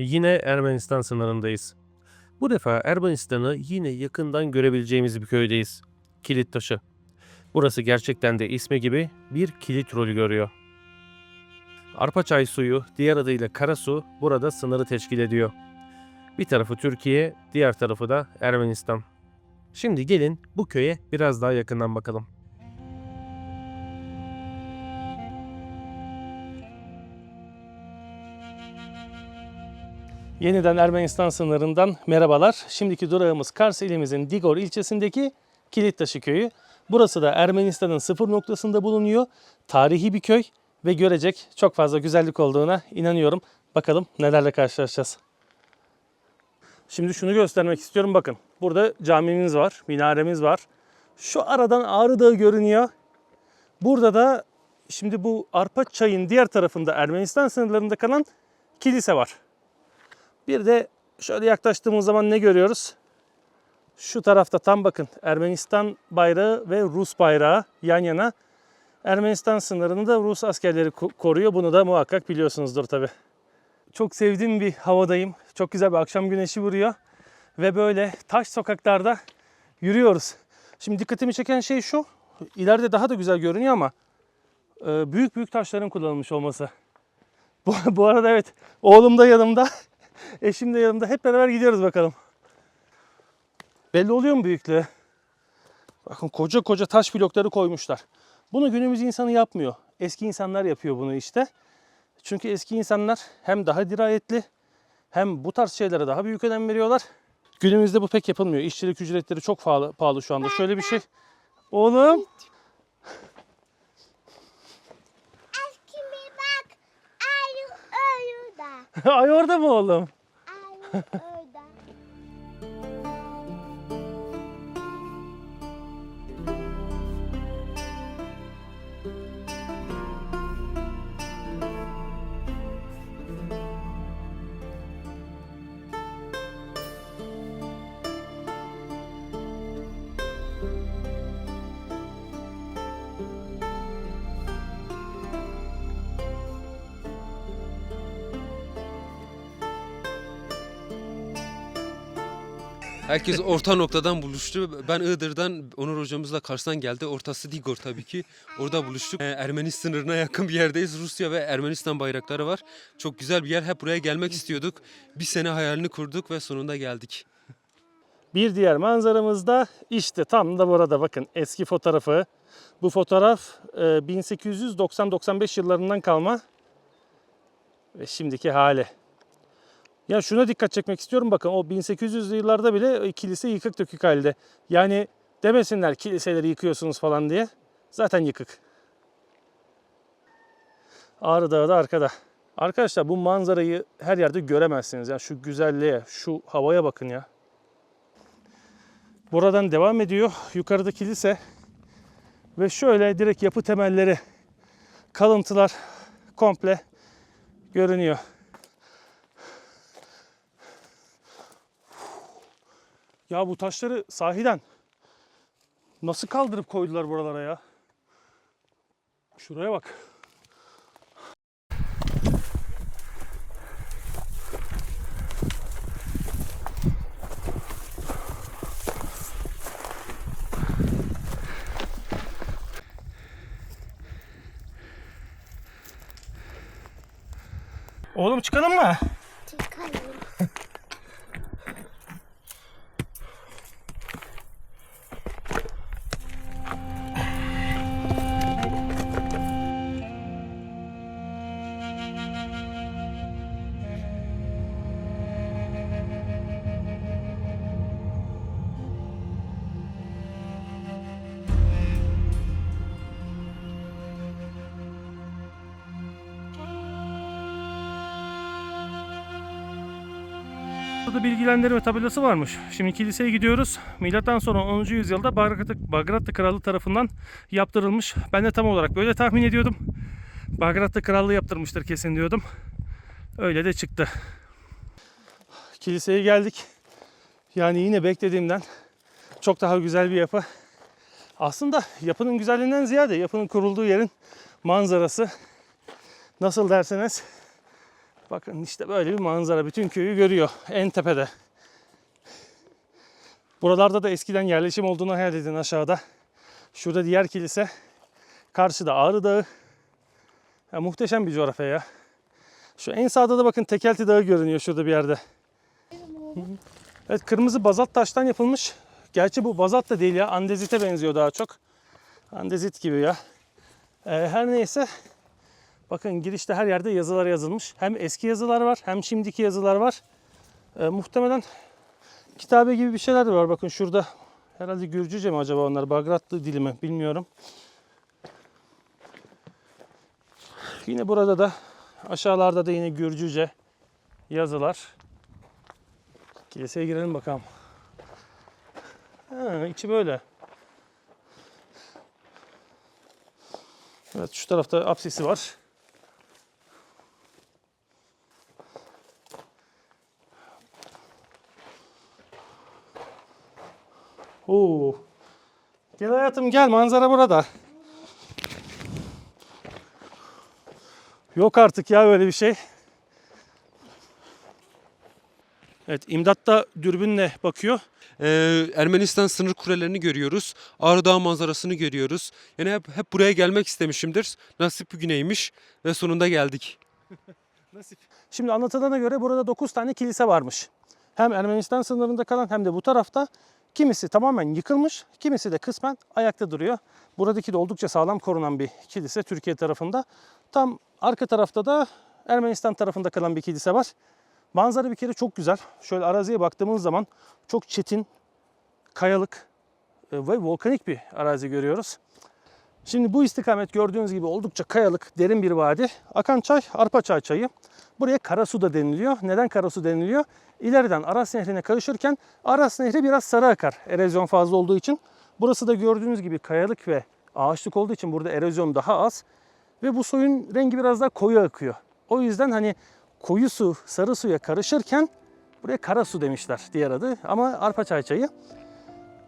Yine Ermenistan sınırındayız. Bu defa Ermenistan'ı yine yakından görebileceğimiz bir köydeyiz. Kilittaşı. Burası gerçekten de ismi gibi bir kilit rolü görüyor. Arpaçay suyu, diğer adıyla Karasu, burada sınırı teşkil ediyor. Bir tarafı Türkiye, diğer tarafı da Ermenistan. Şimdi gelin bu köye biraz daha yakından bakalım. Yeniden Ermenistan sınırından merhabalar. Şimdiki durağımız Kars ilimizin Digor ilçesindeki Kilittaşı köyü. Burası da Ermenistan'ın sıfır noktasında bulunuyor. Tarihi bir köy ve görecek çok fazla güzellik olduğuna inanıyorum. Bakalım nelerle karşılaşacağız. Şimdi şunu göstermek istiyorum. Bakın burada camimiz var, minaremiz var. Şu aradan Ağrı Dağı görünüyor. Burada da şimdi bu Arpaçay'ın diğer tarafında Ermenistan sınırlarında kalan kilise var. Bir de şöyle yaklaştığımız zaman ne görüyoruz? Şu tarafta tam bakın Ermenistan bayrağı ve Rus bayrağı yan yana. Ermenistan sınırını da Rus askerleri koruyor. Bunu da muhakkak biliyorsunuzdur tabii. Çok sevdiğim bir havadayım. Çok güzel bir akşam güneşi vuruyor. Ve böyle taş sokaklarda yürüyoruz. Şimdi dikkatimi çeken şey şu. İleride daha da güzel görünüyor ama büyük büyük taşların kullanılmış olması. Bu arada evet, oğlum da yanımda. Eşim de yanımda. Hep beraber gidiyoruz bakalım. Belli oluyor mu büyüklüğü? Bakın koca koca taş blokları koymuşlar. Bunu günümüz insanı yapmıyor. Eski insanlar yapıyor bunu işte. Çünkü eski insanlar hem daha dirayetli hem bu tarz şeylere daha büyük önem veriyorlar. Günümüzde bu pek yapılmıyor. İşçilik ücretleri çok pahalı şu anda. Şöyle bir şey. Oğlum. Aşkım bak. Ayı orada. Ay orada mı oğlum? Ayı orada. Herkes orta noktadan buluştu. Ben Iğdır'dan, Onur hocamızla Kars'tan geldi. Ortası Digor tabii ki. Orada buluştuk. Ermeni sınırına yakın bir yerdeyiz. Rusya ve Ermenistan bayrakları var. Çok güzel bir yer. Hep buraya gelmek istiyorduk. Bir sene hayalini kurduk ve sonunda geldik. Bir diğer manzaramız da işte tam da burada bakın eski fotoğrafı. Bu fotoğraf 1890-95 yıllarından kalma ve şimdiki hali. Ya şuna dikkat çekmek istiyorum, bakın o 1800'lü yıllarda bile kilise yıkık dökük halde. Yani demesinler kiliseleri yıkıyorsunuz falan diye. Zaten yıkık. Ağrı Dağı da arkada. Arkadaşlar bu manzarayı her yerde göremezsiniz. Ya şu güzelliğe, şu havaya bakın ya. Buradan devam ediyor. Yukarıda kilise. Ve şöyle direkt yapı temelleri, kalıntılar komple görünüyor. Ya bu taşları sahiden nasıl kaldırıp koydular buralara ya? Şuraya bak. Oğlum çıkalım mı? Çıkalım. Burada bilgilendirme tabelası varmış. Şimdi kiliseye gidiyoruz. Milattan sonra 10. yüzyılda Bagratlı Krallığı tarafından yaptırılmış. Ben de tam olarak böyle tahmin ediyordum. Bagratlı Krallığı yaptırmıştır kesin diyordum. Öyle de çıktı. Kiliseye geldik. Yani yine beklediğimden çok daha güzel bir yapı. Aslında yapının güzelliğinden ziyade yapının kurulduğu yerin manzarası nasıl derseniz Bakın işte böyle bir manzara. Bütün köyü görüyor en tepede. Buralarda da eskiden yerleşim olduğunu hayal edin aşağıda. Şurada diğer kilise. Karşıda Ağrı Dağı. Ya, muhteşem bir coğrafya ya. Şu en sağda da bakın Tekelti Dağı görünüyor şurada bir yerde. Evet, kırmızı bazalt taştan yapılmış. Gerçi bu bazalt da değil ya. Andezite benziyor daha çok. Andezit gibi ya. Her neyse. Bakın girişte her yerde yazılar yazılmış. Hem eski yazılar var hem şimdiki yazılar var. Muhtemelen kitabe gibi bir şeyler de var. Bakın şurada herhalde Gürcüce mi acaba onlar? Bagratlı dili mi bilmiyorum. Yine burada da aşağılarda da yine Gürcüce yazılar. Kiliseye girelim bakalım. İçi böyle. Evet, şu tarafta apsisi var. Oo. Gel hayatım gel, manzara burada. Yok artık ya böyle bir şey. Evet, İmdat da dürbünle bakıyor. Ermenistan sınır kulelerini görüyoruz. Ağrı Dağı manzarasını görüyoruz. Yani hep buraya gelmek istemişimdir. Nasip bugüneymiş ve sonunda geldik. Şimdi anlatılana göre burada 9 tane kilise varmış. Hem Ermenistan sınırında kalan hem de bu tarafta. Kimisi tamamen yıkılmış, kimisi de kısmen ayakta duruyor. Buradaki de oldukça sağlam korunan bir kilise Türkiye tarafında. Tam arka tarafta da Ermenistan tarafında kalan bir kilise var. Manzara bir kere çok güzel. Şöyle araziye baktığımız zaman çok çetin, kayalık ve volkanik bir arazi görüyoruz. Şimdi bu istikamet gördüğünüz gibi oldukça kayalık, derin bir vadi. Akan çay Arpaçay çayı. Buraya Karasu da deniliyor. Neden Karasu deniliyor? İleriden Aras Nehri'ne karışırken Aras Nehri biraz sarı akar. Erozyon fazla olduğu için. Burası da gördüğünüz gibi kayalık ve ağaçlık olduğu için burada erozyon daha az. Ve bu suyun rengi biraz daha koyu akıyor. O yüzden hani koyu su sarı suya karışırken buraya Karasu demişler diğer adı. Ama Arpaçay çayı.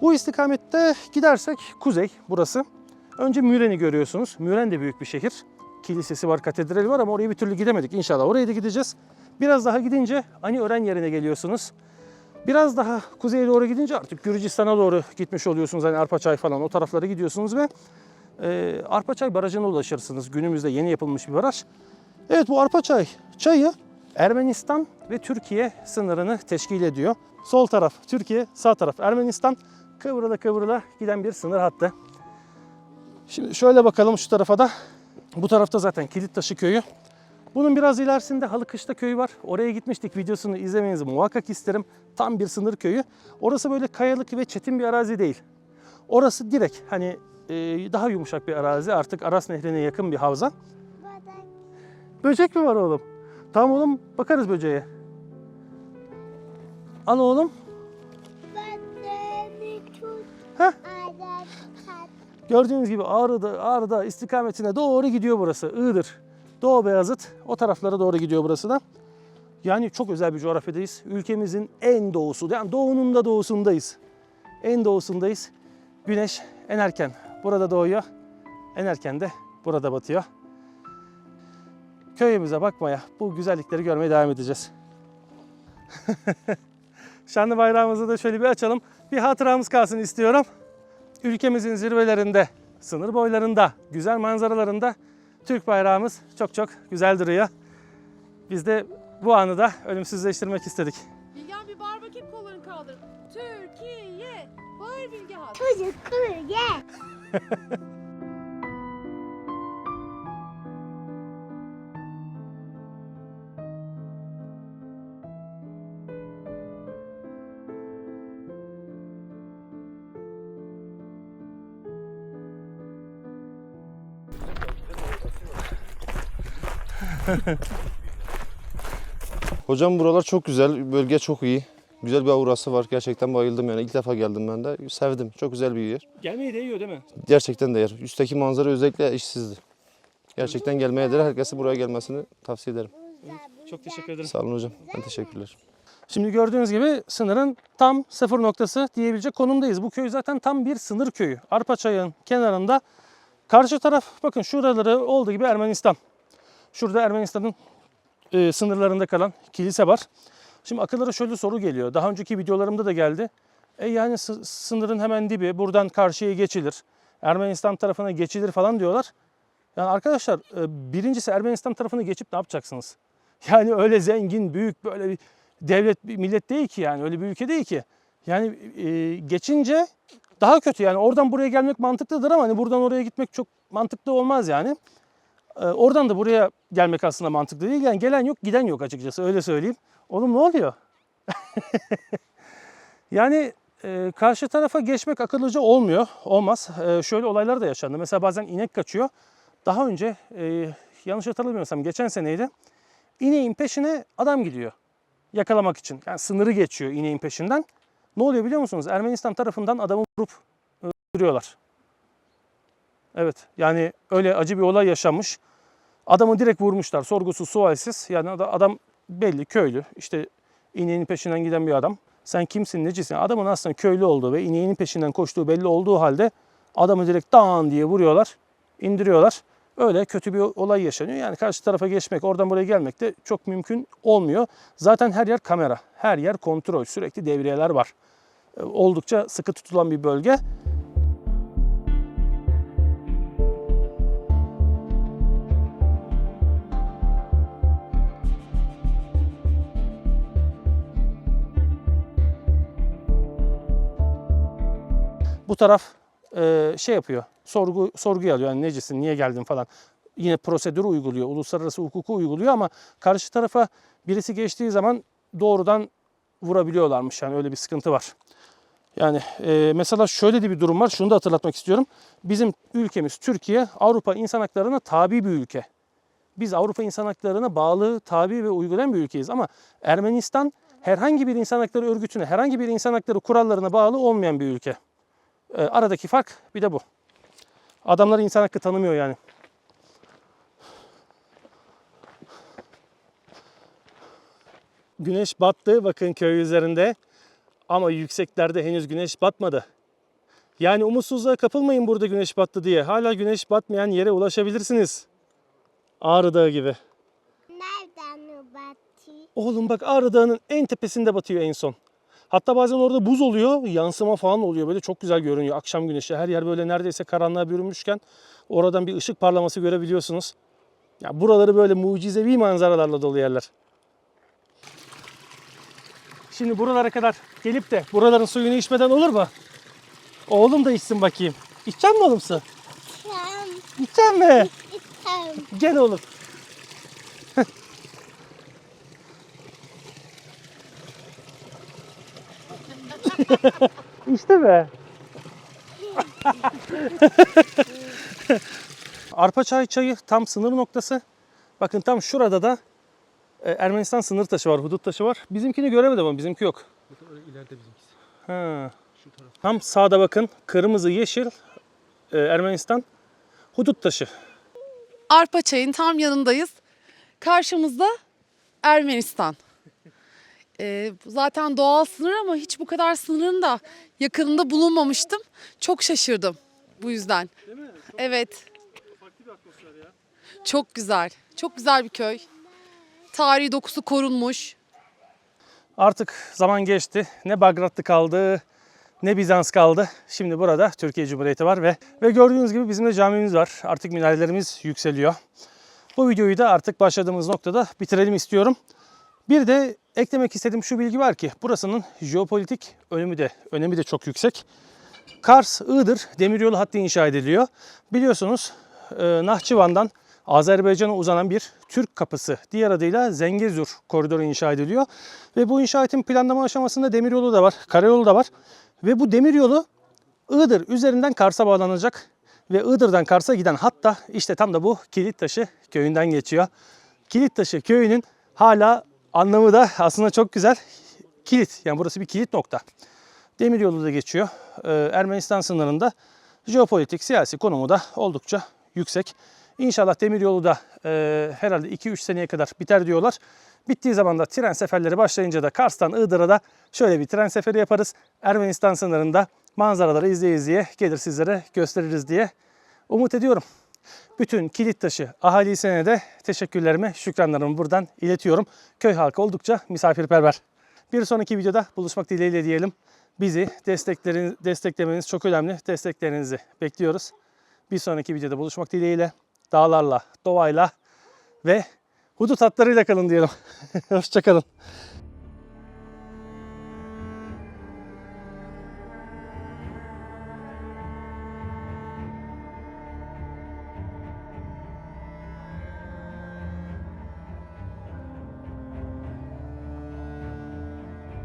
Bu istikamette gidersek kuzey burası. Önce Müren'i görüyorsunuz. Müren de büyük bir şehir. Kilisesi var, katedrali var ama oraya bir türlü gidemedik. İnşallah oraya da gideceğiz. Biraz daha gidince Aniören yerine geliyorsunuz. Biraz daha kuzeye doğru gidince artık Gürcistan'a doğru gitmiş oluyorsunuz. Hani Arpaçay falan o taraflara gidiyorsunuz ve Arpaçay Barajı'na ulaşırsınız. Günümüzde yeni yapılmış bir baraj. Evet, bu Arpaçay çayı Ermenistan ve Türkiye sınırını teşkil ediyor. Sol taraf Türkiye, sağ taraf Ermenistan. Kıvrıla kıvrıla giden bir sınır hattı. Şimdi şöyle bakalım şu tarafa da. Bu tarafta zaten Kilittaşı köyü. Bunun biraz ilerisinde Halıkışla köyü var. Oraya gitmiştik. Videosunu izlemenizi muhakkak isterim. Tam bir sınır köyü. Orası böyle kayalık ve çetin bir arazi değil. Orası direkt hani daha yumuşak bir arazi. Artık Aras Nehri'ne yakın bir havza. Böcek mi var oğlum? Tamam oğlum, bakarız böceğe. Al oğlum. Heh. Gördüğünüz gibi Ağrı'da istikametine doğru gidiyor burası. Iğdır, Doğu Beyazıt o taraflara doğru gidiyor burası da. Yani çok özel bir coğrafyadayız. Ülkemizin en doğusu, yani doğunun da doğusundayız. En doğusundayız. Güneş en erken burada doğuyor, en erken de burada batıyor. Köyümüze bakmaya, bu güzellikleri görmeye devam edeceğiz. Şanlı bayrağımızı da şöyle bir açalım. Bir hatıramız kalsın istiyorum. Ülkemizin zirvelerinde, sınır boylarında, güzel manzaralarında Türk bayrağımız çok çok güzel duruyor. Biz de bu anı da ölümsüzleştirmek istedik. Bilgehan bir bağır bakayım, kollarını kaldır. Türkiye! Bağır Bilgehan. Çocuk ye. Hocam buralar çok güzel, bölge çok iyi. Güzel bir aurası var. Gerçekten bayıldım yani. İlk defa geldim ben de. Sevdim. Çok güzel bir yer. Gelmeye değiyor değil mi? Gerçekten değer. Üstteki manzara özellikle eşsizdi. Gerçekten gelmeye değer. Herkese buraya gelmesini tavsiye ederim. Çok teşekkür ederim. Sağ olun hocam. Ben teşekkürler. Şimdi gördüğünüz gibi sınırın tam sıfır noktası diyebilecek konumdayız. Bu köy zaten tam bir sınır köyü. Arpaçay'ın kenarında. Karşı taraf bakın şuraları olduğu gibi Ermenistan. Şurada Ermenistan'ın sınırlarında kalan kilise var. Şimdi akıllara şöyle soru geliyor. Daha önceki videolarımda da geldi. Yani sınırın hemen dibi, buradan karşıya geçilir. Ermenistan tarafına geçilir falan diyorlar. Yani arkadaşlar birincisi Ermenistan tarafını geçip ne yapacaksınız? Yani öyle zengin, büyük böyle bir devlet, bir millet değil ki yani. Öyle bir ülke değil ki. Yani geçince daha kötü yani. Oradan buraya gelmek mantıklıdır ama hani buradan oraya gitmek çok mantıklı olmaz yani. Oradan da buraya gelmek aslında mantıklı değil. Yani gelen yok, giden yok açıkçası öyle söyleyeyim. Oğlum ne oluyor? Yani karşı tarafa geçmek akıllıca olmuyor. Olmaz. Şöyle olaylar da yaşandı. Mesela bazen inek kaçıyor. Daha önce yanlış hatırlamıyorsam geçen seneydi. İneğin peşine adam gidiyor. Yakalamak için. Yani sınırı geçiyor ineğin peşinden. Ne oluyor biliyor musunuz? Ermenistan tarafından adamı vurup öldürüyorlar. Evet yani öyle acı bir olay yaşanmış. Adamı direkt vurmuşlar. Sorgusuz sualsiz. Yani adam belli köylü. İşte ineğin peşinden giden bir adam. Sen kimsin, necisin? Adamın aslında köylü olduğu ve ineğinin peşinden koştuğu belli olduğu halde adamı direkt dağın diye vuruyorlar. İndiriyorlar. Öyle kötü bir olay yaşanıyor. Yani karşı tarafa geçmek, oradan buraya gelmek de çok mümkün olmuyor. Zaten her yer kamera. Her yer kontrol. Sürekli devriyeler var. Oldukça sıkı tutulan bir bölge. Bu taraf şey yapıyor, sorguya alıyor. Yani necisin, niye geldin falan. Yine prosedürü uyguluyor, uluslararası hukuku uyguluyor ama karşı tarafa birisi geçtiği zaman doğrudan vurabiliyorlarmış. Yani öyle bir sıkıntı var. Yani mesela şöyle de bir durum var. Şunu da hatırlatmak istiyorum. Bizim ülkemiz Türkiye Avrupa İnsan Hakları'na tabi bir ülke. Biz Avrupa İnsan Hakları'na bağlı, tabi ve uygulayan bir ülkeyiz. Ama Ermenistan herhangi bir insan hakları örgütüne, herhangi bir insan hakları kurallarına bağlı olmayan bir ülke. Aradaki fark bir de bu. Adamlar insan hakkı tanımıyor yani. Güneş battı bakın köy üzerinde. Ama yükseklerde henüz güneş batmadı. Yani umutsuzluğa kapılmayın burada güneş battı diye. Hala güneş batmayan yere ulaşabilirsiniz. Ağrı Dağı gibi. Nereden batı? Oğlum bak Ağrı Dağı'nın en tepesinde batıyor en son. Hatta bazen orada buz oluyor, yansıma falan oluyor. Böyle çok güzel görünüyor akşam güneşi. Her yer böyle neredeyse karanlığa bürünmüşken oradan bir ışık parlaması görebiliyorsunuz. Ya buraları böyle mucizevi manzaralarla dolu yerler. Şimdi buralara kadar gelip de buraların suyunu içmeden olur mu? Oğlum da içsin bakayım. İçecek mi oğlum su? Çam, İçecek mi? çam. Gel oğlum. İşte be. Arpaçay çayı tam sınır noktası. Bakın tam şurada da Ermenistan sınır taşı var, hudut taşı var. Bizimkini göremedim ama bizimki yok. İleride bizimkisi. Ha. Tam sağda bakın kırmızı yeşil Ermenistan hudut taşı. Arpaçay'ın tam yanındayız. Karşımızda Ermenistan. Zaten doğal sınır ama hiç bu kadar sınırın da yakınında bulunmamıştım. Çok şaşırdım bu yüzden. Değil mi? Evet, Farklı bir atmosfer ya. çok güzel. Çok güzel bir köy. Tarihi dokusu korunmuş. Artık zaman geçti. Ne Bagratlı kaldı, ne Bizans kaldı. Şimdi burada Türkiye Cumhuriyeti var ve gördüğünüz gibi bizim de camimiz var. Artık minarelerimiz yükseliyor. Bu videoyu da artık başladığımız noktada bitirelim istiyorum. Bir de eklemek istediğim şu bilgi var ki burasının jeopolitik önemi de çok yüksek. Kars-Iğdır demiryolu hattı inşa ediliyor. Biliyorsunuz Nahçıvan'dan Azerbaycan'a uzanan bir Türk kapısı, diğer adıyla Zengezur koridoru inşa ediliyor. Ve bu inşaatın planlama aşamasında demiryolu da var, karayolu da var. Ve bu demiryolu Iğdır üzerinden Kars'a bağlanacak. Ve Iğdır'dan Kars'a giden hatta işte tam da bu Kilittaşı köyünden geçiyor. Kilittaşı köyünün hala anlamı da aslında çok güzel. Kilit, yani burası bir kilit nokta. Demiryolu da geçiyor. Ermenistan sınırında jeopolitik, siyasi konumu da oldukça yüksek. İnşallah demiryolu da herhalde 2-3 seneye kadar biter diyorlar. Bittiği zaman da tren seferleri başlayınca da Kars'tan Iğdır'a da şöyle bir tren seferi yaparız. Ermenistan sınırında manzaraları izleye izleye gelir sizlere gösteririz diye umut ediyorum. Bütün Kilittaşı ahalisine de teşekkürlerimi, şükranlarımı buradan iletiyorum. Köy halkı oldukça misafirperver. Bir sonraki videoda buluşmak dileğiyle diyelim. Bizi desteklemeniz çok önemli. Desteklerinizi bekliyoruz. Bir sonraki videoda buluşmak dileğiyle. Dağlarla, doğayla ve hudut atlarıyla kalın diyelim. Hoşça kalın.